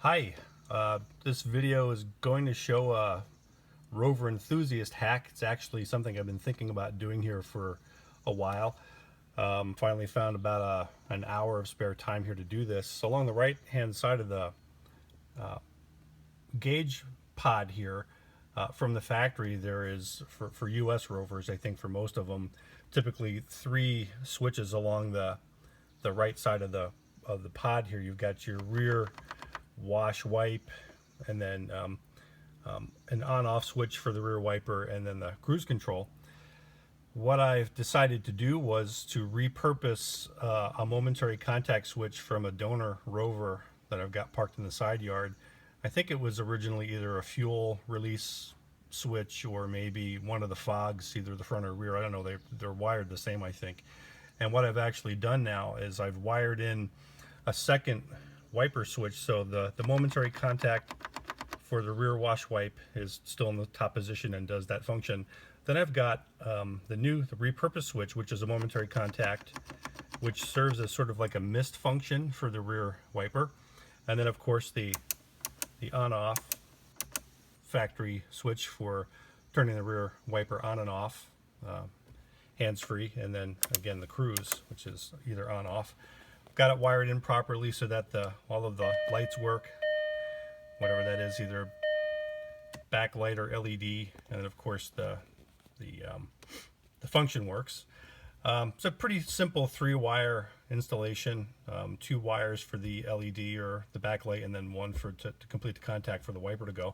Hi, this video is going to show a Rover enthusiast hack. It's actually something I've been thinking about doing here for a while. Finally found about an hour of spare time here to do this. So along the right hand side of the gauge pod here from the factory, there is, for US Rovers, I think for most of them, typically 3 switches along the right side of the pod here. You've got your rear wash wipe, and then an on-off switch for the rear wiper, and then the cruise control. What I've decided to do was to repurpose a momentary contact switch from a donor Rover that I've got parked in the side yard. I think it was originally either a fuel release switch or maybe one of the fogs, either the front or rear. I don't know, they're wired the same, I think. And what I've actually done now is I've wired in a second wiper switch, so the momentary contact for the rear wash wipe is still in the top position and does that function. Then I've got the repurposed switch, which is a momentary contact, which serves as sort of like a mist function for the rear wiper. And then of course the on-off factory switch for turning the rear wiper on and off, hands-free, and then again the cruise, which is either on-off. Got it wired in properly so that all of the lights work, whatever that is, either backlight or LED, and then of course the function works. It's a pretty simple 3-wire installation, 2 wires for the LED or the backlight, and then one to complete the contact for the wiper to go.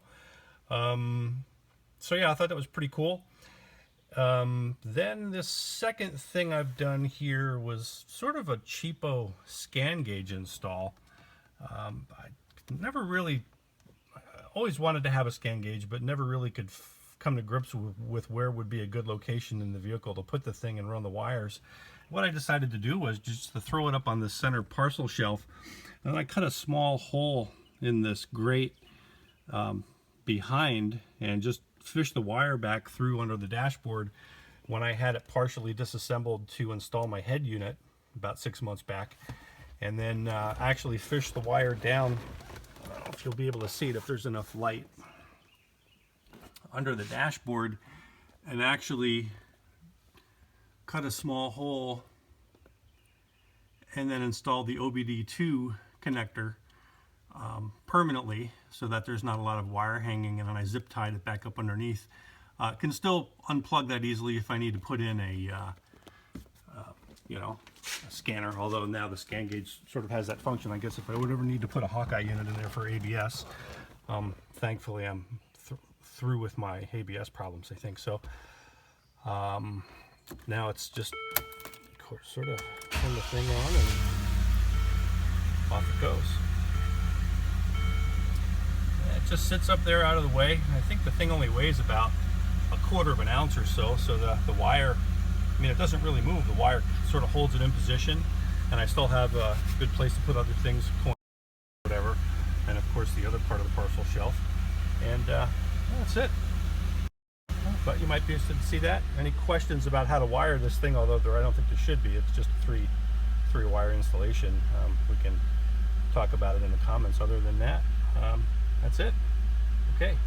So yeah, I thought that was pretty cool. Then the second thing I've done here was sort of a cheapo ScanGauge install. I always wanted to have a ScanGauge, but never really could come to grips with where would be a good location in the vehicle to put the thing and run the wires. What I decided to do was just to throw it up on the center parcel shelf, and I cut a small hole in this grate behind and just fish the wire back through under the dashboard when I had it partially disassembled to install my head unit about 6 months back, and then actually fish the wire down. I don't know if you'll be able to see it if there's enough light under the dashboard, and actually cut a small hole and then install the OBD2 connector permanently so that there's not a lot of wire hanging, and then I zip tied it back up underneath. Can still unplug that easily if I need to put in a scanner, although now the ScanGauge sort of has that function. I guess if I would ever need to put a Hawkeye unit in there for ABS, thankfully I'm through with my ABS problems, I think. So now it's just sort of turn the thing on and off it goes. It just sits up there out of the way. I think the thing only weighs about 1/4 ounce or so, so the wire, I mean, it doesn't really move. The wire sort of holds it in position, and I still have a good place to put other things, coins, whatever, and of course the other part of the parcel shelf. And that's it. But you might be interested to see that. Any questions about how to wire this thing, although I don't think there should be, it's just a 3-wire installation. We can talk about it in the comments. Other than that, that's it. Okay.